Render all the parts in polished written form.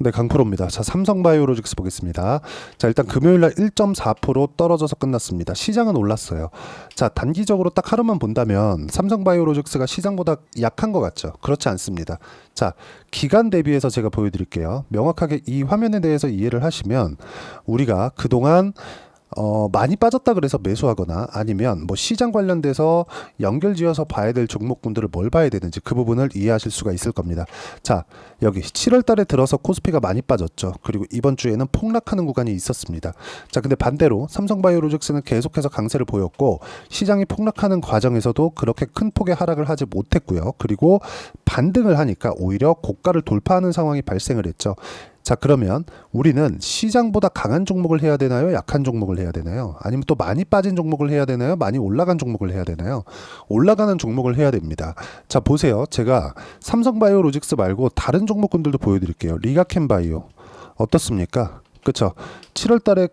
네, 강프로입니다. 자, 삼성바이오로직스 보겠습니다. 자, 일단 금요일날 1.4% 떨어져서 끝났습니다. 시장은 올랐어요. 자, 단기적으로 딱 하루만 본다면 삼성바이오로직스가 시장보다 약한 것 같죠? 그렇지 않습니다. 자, 기간 대비해서 제가 보여드릴게요. 명확하게 이 화면에 대해서 이해를 하시면 우리가 그동안 많이 빠졌다 그래서 매수하거나 아니면 뭐 시장 관련돼서 연결지어서 봐야 될 종목군들을 뭘 봐야 되는지 그 부분을 이해하실 수가 있을 겁니다. 자, 여기 7월 달에 들어서 코스피가 많이 빠졌죠. 그리고 이번 주에는 폭락하는 구간이 있었습니다. 자, 근데 반대로 삼성바이오로직스는 계속해서 강세를 보였고 시장이 폭락하는 과정에서도 그렇게 큰 폭의 하락을 하지 못했고요. 그리고 반등을 하니까 오히려 고가를 돌파하는 상황이 발생을 했죠. 자, 그러면 우리는 시장보다 강한 종목을 해야 되나요? 약한 종목을 해야 되나요? 아니면 또 많이 빠진 종목을 해야 되나요? 많이 올라간 종목을 해야 되나요? 올라가는 종목을 해야 됩니다. 자, 보세요. 제가 삼성바이오로직스 말고 다른 종목군들도 보여드릴게요. 리가캠바이오 어떻습니까? 그쵸? 7월 달에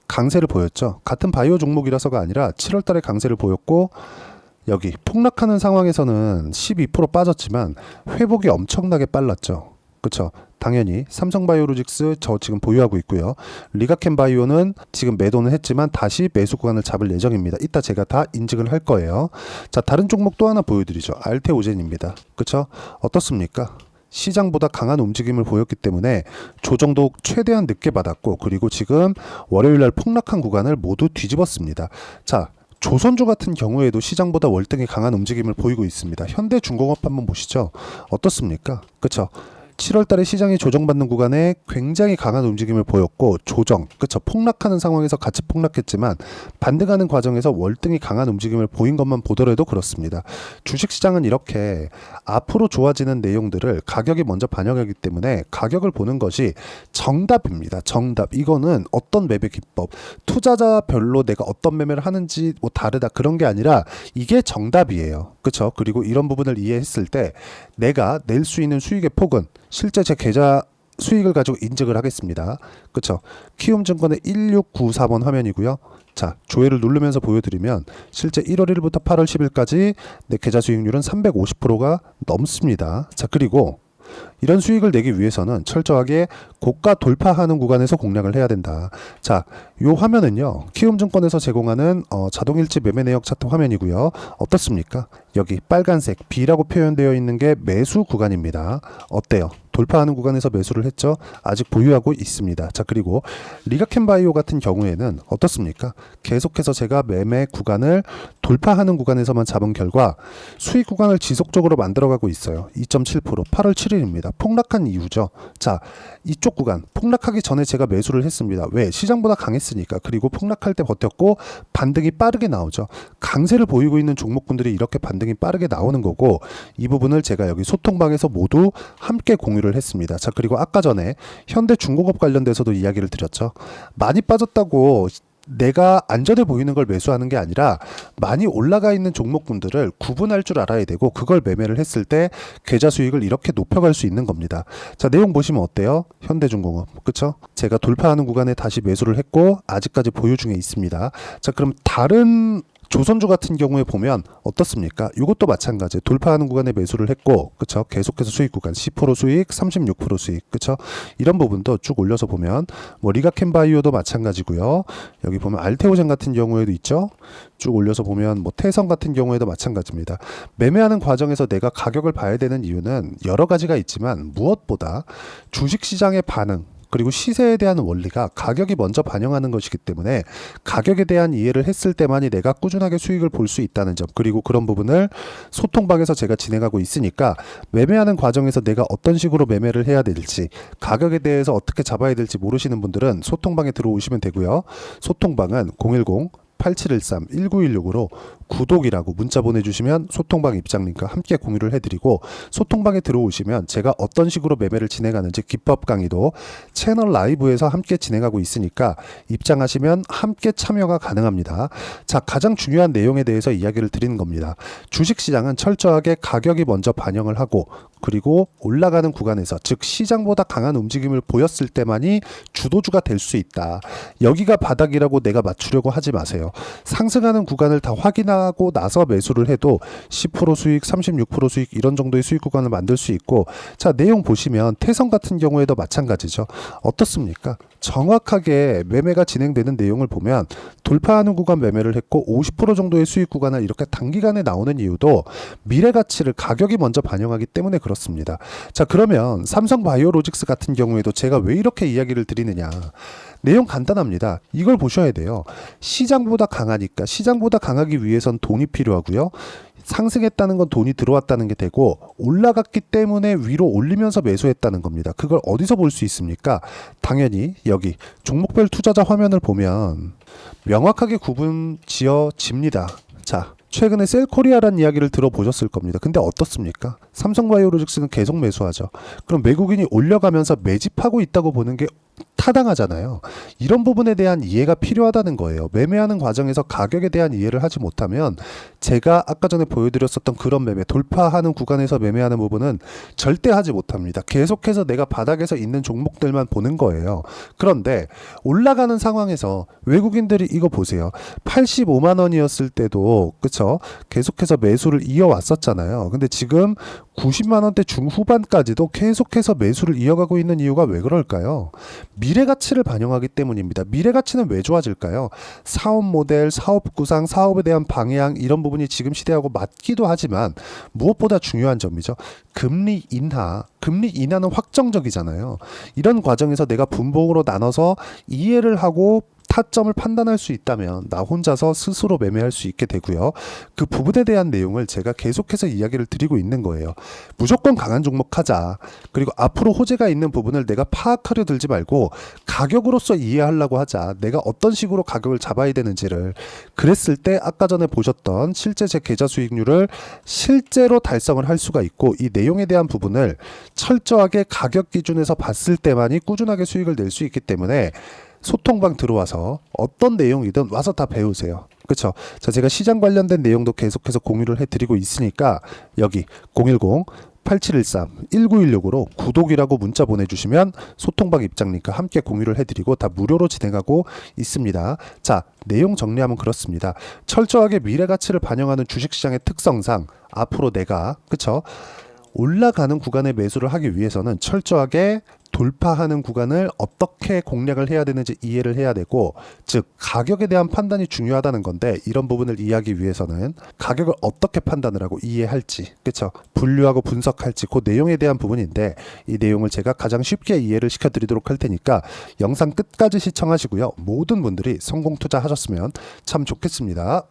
강세를 보였죠. 같은 바이오 종목이라서가 아니라 7월 달에 강세를 보였고 여기 폭락하는 상황에서는 12% 빠졌지만 회복이 엄청나게 빨랐죠. 그쵸? 당연히 삼성바이오로직스 저 지금 보유하고 있고요. 리가캠바이오는 지금 매도는 했지만 다시 매수 구간을 잡을 예정입니다. 이따 제가 다 인증을 할 거예요. 자, 다른 종목 또 하나 보여드리죠. 알테오젠입니다. 그쵸? 어떻습니까? 시장보다 강한 움직임을 보였기 때문에 조정도 최대한 늦게 받았고 그리고 지금 월요일날 폭락한 구간을 모두 뒤집었습니다. 자, 조선주 같은 경우에도 시장보다 월등히 강한 움직임을 보이고 있습니다. 현대중공업 한번 보시죠. 어떻습니까? 그쵸? 7월 달에 시장이 조정받는 구간에 굉장히 강한 움직임을 보였고 조정, 그쵸? 폭락하는 상황에서 같이 폭락했지만 반등하는 과정에서 월등히 강한 움직임을 보인 것만 보더라도 그렇습니다. 주식시장은 이렇게 앞으로 좋아지는 내용들을 가격이 먼저 반영하기 때문에 가격을 보는 것이 정답입니다. 정답. 이거는 어떤 매매 기법, 투자자별로 내가 어떤 매매를 하는지 뭐 다르다 그런 게 아니라 이게 정답이에요. 그쵸? 그리고 이런 부분을 이해했을 때 내가 낼 수 있는 수익의 폭은 실제 제 계좌 수익을 가지고 인증을 하겠습니다. 그쵸? 키움증권의 1694번 화면이고요. 자, 조회를 누르면서 보여드리면 실제 1월 1일부터 8월 10일까지 내 계좌 수익률은 350%가 넘습니다. 자, 그리고 이런 수익을 내기 위해서는 철저하게 고가 돌파하는 구간에서 공략을 해야 된다. 자, 요 화면은요 키움증권에서 제공하는 자동일치 매매 내역 차트 화면이고요. 어떻습니까? 여기 빨간색 B라고 표현되어 있는 게 매수 구간입니다. 어때요? 돌파하는 구간에서 매수를 했죠. 아직 보유하고 있습니다. 자, 그리고 리가캠바이오 같은 경우에는 어떻습니까? 계속해서 제가 매매 구간을 돌파하는 구간에서만 잡은 결과 수익 구간을 지속적으로 만들어가고 있어요. 2.7% 8월 7일입니다. 폭락한 이유죠. 자, 이쪽 구간 폭락하기 전에 제가 매수를 했습니다. 왜? 시장보다 강했으니까. 그리고 폭락할 때 버텼고 반등이 빠르게 나오죠. 강세를 보이고 있는 종목군들이 이렇게 반등이 빠르게 나오는 거고 이 부분을 제가 여기 소통방에서 모두 함께 공유를 했습니다. 자, 그리고 아까 전에 현대중공업 관련돼서도 이야기를 드렸죠. 많이 빠졌다고 내가 안전해 보이는 걸 매수하는 게 아니라 많이 올라가 있는 종목군들을 구분할 줄 알아야 되고 그걸 매매를 했을 때 계좌 수익을 이렇게 높여갈 수 있는 겁니다. 자, 내용 보시면 어때요? 현대중공업, 그쵸? 제가 돌파하는 구간에 다시 매수를 했고 아직까지 보유 중에 있습니다. 자, 그럼 다른 조선주 같은 경우에 보면 어떻습니까? 이것도 마찬가지. 돌파하는 구간에 매수를 했고, 그쵸? 계속해서 수익 구간 10% 수익, 36% 수익, 그쵸? 이런 부분도 쭉 올려서 보면 뭐 리가캠바이오도 마찬가지고요. 여기 보면 알테오젠 같은 경우에도 있죠. 쭉 올려서 보면 뭐 태성 같은 경우에도 마찬가지입니다. 매매하는 과정에서 내가 가격을 봐야 되는 이유는 여러 가지가 있지만 무엇보다 주식시장의 반응 그리고 시세에 대한 원리가 가격이 먼저 반영하는 것이기 때문에 가격에 대한 이해를 했을 때만이 내가 꾸준하게 수익을 볼 수 있다는 점 그리고 그런 부분을 소통방에서 제가 진행하고 있으니까 매매하는 과정에서 내가 어떤 식으로 매매를 해야 될지 가격에 대해서 어떻게 잡아야 될지 모르시는 분들은 소통방에 들어오시면 되고요. 소통방은 010-8713-1916으로 구독이라고 문자 보내주시면 소통방 입장 링크와 함께 공유를 해드리고 소통방에 들어오시면 제가 어떤 식으로 매매를 진행하는지 기법 강의도 채널 라이브에서 함께 진행하고 있으니까 입장하시면 함께 참여가 가능합니다. 자, 가장 중요한 내용에 대해서 이야기를 드리는 겁니다. 주식시장은 철저하게 가격이 먼저 반영을 하고 그리고 올라가는 구간에서 즉 시장보다 강한 움직임을 보였을 때만이 주도주가 될 수 있다. 여기가 바닥이라고 내가 맞추려고 하지 마세요. 상승하는 구간을 다 확인하고 실행하고 나서 매수를 해도 10% 수익, 36% 수익 이런 정도의 수익 구간을 만들 수 있고, 자, 내용 보시면 태성 같은 경우에도 마찬가지죠. 어떻습니까? 정확하게 매매가 진행되는 내용을 보면 돌파하는 구간 매매를 했고 50% 정도의 수익 구간을 이렇게 단기간에 나오는 이유도 미래 가치를 가격이 먼저 반영하기 때문에 그렇습니다. 자, 그러면 삼성바이오로직스 같은 경우에도 제가 왜 이렇게 이야기를 드리느냐? 내용 간단합니다. 이걸 보셔야 돼요. 시장보다 강하니까 시장보다 강하기 위해선 돈이 필요하고요. 상승했다는 건 돈이 들어왔다는 게 되고, 올라갔기 때문에 위로 올리면서 매수했다는 겁니다. 그걸 어디서 볼 수 있습니까? 당연히 여기 종목별 투자자 화면을 보면 명확하게 구분 지어집니다. 자, 최근에 셀코리아라는 이야기를 들어보셨을 겁니다. 근데 어떻습니까? 삼성바이오로직스는 계속 매수하죠. 그럼 외국인이 올려가면서 매집하고 있다고 보는 게 타당하잖아요. 이런 부분에 대한 이해가 필요하다는 거예요. 매매하는 과정에서 가격에 대한 이해를 하지 못하면 제가 아까 전에 보여드렸었던 그런 매매, 돌파하는 구간에서 매매하는 부분은 절대 하지 못합니다. 계속해서 내가 바닥에서 있는 종목들만 보는 거예요. 그런데 올라가는 상황에서 외국인들이 이거 보세요. 85만 원이었을 때도 그쵸? 계속해서 매수를 이어왔었잖아요. 근데 지금 90만 원대 중후반까지도 계속해서 매수를 이어가고 있는 이유가 왜 그럴까요? 미래 가치를 반영하기 때문입니다. 미래 가치는 왜 좋아질까요? 사업 모델, 사업 구상, 사업에 대한 방향 이런 부분이 지금 시대하고 맞기도 하지만 무엇보다 중요한 점이죠. 금리 인하. 금리 인하는 확정적이잖아요. 이런 과정에서 내가 분봉으로 나눠서 이해를 하고 타점을 판단할 수 있다면 나 혼자서 스스로 매매할 수 있게 되고요. 그 부분에 대한 내용을 제가 계속해서 이야기를 드리고 있는 거예요. 무조건 강한 종목 하자. 그리고 앞으로 호재가 있는 부분을 내가 파악하려 들지 말고 가격으로서 이해하려고 하자. 내가 어떤 식으로 가격을 잡아야 되는지를. 그랬을 때 아까 전에 보셨던 실제 제 계좌 수익률을 실제로 달성을 할 수가 있고, 이 내용에 대한 부분을 철저하게 가격 기준에서 봤을 때만이 꾸준하게 수익을 낼 수 있기 때문에 소통방 들어와서 어떤 내용이든 와서 다 배우세요. 그렇죠? 자, 제가 시장 관련된 내용도 계속해서 공유를 해드리고 있으니까 여기 010-8713-1916으로 구독이라고 문자 보내주시면 소통방 입장 링크 함께 공유를 해드리고 다 무료로 진행하고 있습니다. 자, 내용 정리하면 그렇습니다. 철저하게 미래 가치를 반영하는 주식시장의 특성상 앞으로 내가 그렇죠? 올라가는 구간에 매수를 하기 위해서는 철저하게 돌파하는 구간을 어떻게 공략을 해야 되는지 이해를 해야 되고, 즉 가격에 대한 판단이 중요하다는 건데, 이런 부분을 이해하기 위해서는 가격을 어떻게 판단을 하고 이해할지, 그렇죠? 분류하고 분석할지 그 내용에 대한 부분인데, 이 내용을 제가 가장 쉽게 이해를 시켜드리도록 할 테니까 영상 끝까지 시청하시고요. 모든 분들이 성공 투자하셨으면 참 좋겠습니다.